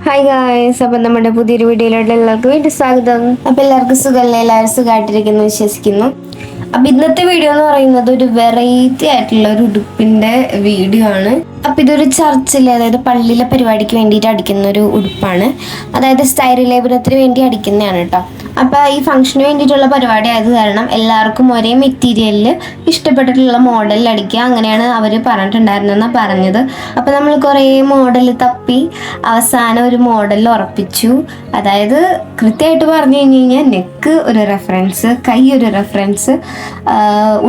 Hi guys, അപ്പം നമ്മുടെ പുതിയൊരു വീഡിയോയിലോട്ട് എല്ലാവർക്കും വേണ്ടി സ്വാഗതം. അപ്പം എല്ലാവർക്കും സുഖമല്ലേ? എല്ലാവരും സുഖമായിട്ടിരിക്കുന്നു വിശ്വസിക്കുന്നു. അപ്പം ഇന്നത്തെ വീഡിയോ എന്ന് പറയുന്നത് ഒരു വെറൈറ്റി ആയിട്ടുള്ള ഒരു ഉടുപ്പിന്റെ വീഡിയോ ആണ്. അപ്പം ഇതൊരു ചർച്ചിൽ, അതായത് പള്ളിയിലെ പരിപാടിക്ക് വേണ്ടിയിട്ട് അടിക്കുന്ന ഒരു ഉടുപ്പാണ്. അതായത് സ്റ്റൈൽ ലേബനത്തിന് വേണ്ടി അടിക്കുന്നതാണ് കേട്ടോ. അപ്പം ഈ ഫംഗ്ഷന് വേണ്ടിയിട്ടുള്ള പരിപാടി ആയത് കാരണം എല്ലാവർക്കും ഒരേ മെറ്റീരിയലിൽ ഇഷ്ടപ്പെട്ടിട്ടുള്ള മോഡലിൽ അടിക്കുക, അങ്ങനെയാണ് അവർ പറഞ്ഞിട്ടുണ്ടായിരുന്നെന്നാണ് പറഞ്ഞത്. അപ്പം നമ്മൾ കുറേ മോഡൽ തപ്പി അവസാനം ഒരു മോഡലിൽ ഉറപ്പിച്ചു. അതായത് കൃത്യമായിട്ട് പറഞ്ഞു കഴിഞ്ഞ് കഴിഞ്ഞാൽ നെക്ക് ഒരു റെഫറൻസ്, കൈ ഒരു റെഫറൻസ്,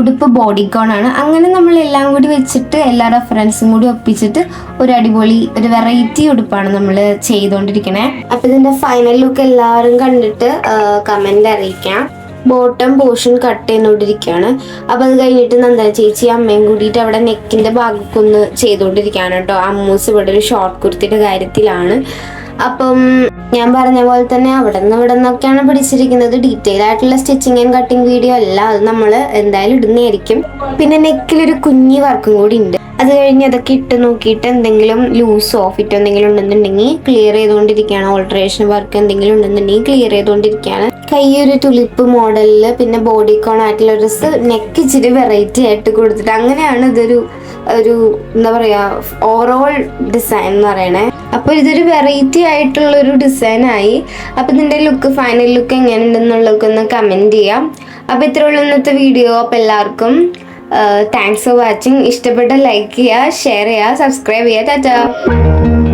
ഉടുപ്പ് ബോഡിക്കോൺ ആണ്. അങ്ങനെ നമ്മൾ എല്ലാം കൂടി വെച്ചിട്ട് എല്ലാ റെഫറൻസും കൂടി ഒപ്പിച്ചിട്ട് ഒരു അടിപൊളി ഒരു വെറൈറ്റി ഉടുപ്പാണ് നമ്മൾ ചെയ്തുകൊണ്ടിരിക്കണേ. അപ്പം ഇതിൻ്റെ ഫൈനൽ ലുക്ക് എല്ലാവരും കണ്ടിട്ട് കമൻറ്റ് അറിയിക്കാം. ബോട്ടം പോർഷൻ കട്ട് ചെയ്തുകൊണ്ടിരിക്കുകയാണ്. അപ്പം അത് കഴിഞ്ഞിട്ട് നന്ദന ചേച്ചി അമ്മയും കൂടിയിട്ട് അവിടെ നെക്കിൻ്റെ ഭാഗമൊക്കെ ഒന്ന് ചെയ്തുകൊണ്ടിരിക്കുകയാണ് കേട്ടോ. അമ്മൂസ് ഇവിടെ ഒരു ഷോർട്ട് കുർത്തിയുടെ കാര്യത്തിലാണ്. അപ്പം ഞാൻ പറഞ്ഞ പോലെ തന്നെ അവിടെ നിന്നൊക്കെയാണ് പിടിച്ചിരിക്കുന്നത്. ഡീറ്റെയിൽ ആയിട്ടുള്ള സ്റ്റിച്ചിങ് ആൻഡ് കട്ടിങ് വീഡിയോ അല്ല, അത് നമ്മൾ എന്തായാലും ഇടുന്നതായിരിക്കും. പിന്നെ നെക്കിലൊരു കുഞ്ഞി വർക്കും കൂടി ഉണ്ട്. അത് കഴിഞ്ഞ് അതൊക്കെ ഇട്ട് നോക്കിയിട്ട് എന്തെങ്കിലും ലൂസോ ഫിറ്റോ എന്തെങ്കിലും ഉണ്ടെന്നുണ്ടെങ്കിൽ ക്ലിയർ ചെയ്തുകൊണ്ടിരിക്കുകയാണ്. ഓൾട്രേഷൻ വർക്ക് എന്തെങ്കിലും ഉണ്ടെന്നുണ്ടെങ്കിൽ ക്ലിയർ ചെയ്തുകൊണ്ടിരിക്കുകയാണ്. കൈ ഒരു തുളിപ്പ് മോഡലിൽ, പിന്നെ ബോഡിക്കോൺ ആയിട്ടുള്ള ഡ്രസ്സ്, നെക്ക് ഇച്ചിരി വെറൈറ്റി ആയിട്ട് കൊടുത്തിട്ട് അങ്ങനെയാണ് ഇതൊരു എന്താ പറയുക ഓവറോൾ ഡിസൈൻ എന്ന് പറയണേ. അപ്പോൾ ഇതൊരു വെറൈറ്റി ആയിട്ടുള്ളൊരു ഡിസൈനായി. അപ്പോൾ ഇതിൻ്റെ ലുക്ക്, ഫൈനൽ ലുക്ക് എങ്ങനെയുണ്ടെന്നുള്ളതൊക്കെ ഒന്ന് കമൻറ്റ് ചെയ്യാം. അപ്പോൾ ഇത്രയുള്ള ഇന്നത്തെ വീഡിയോ. അപ്പോൾ എല്ലാവർക്കും താങ്ക്സ് ഫോർ വാച്ചിങ്. ഇഷ്ടപ്പെട്ട ലൈക്ക് ചെയ്യുക, ഷെയർ ചെയ്യുക, സബ്സ്ക്രൈബ് ചെയ്യുക. ടാറ്റാ.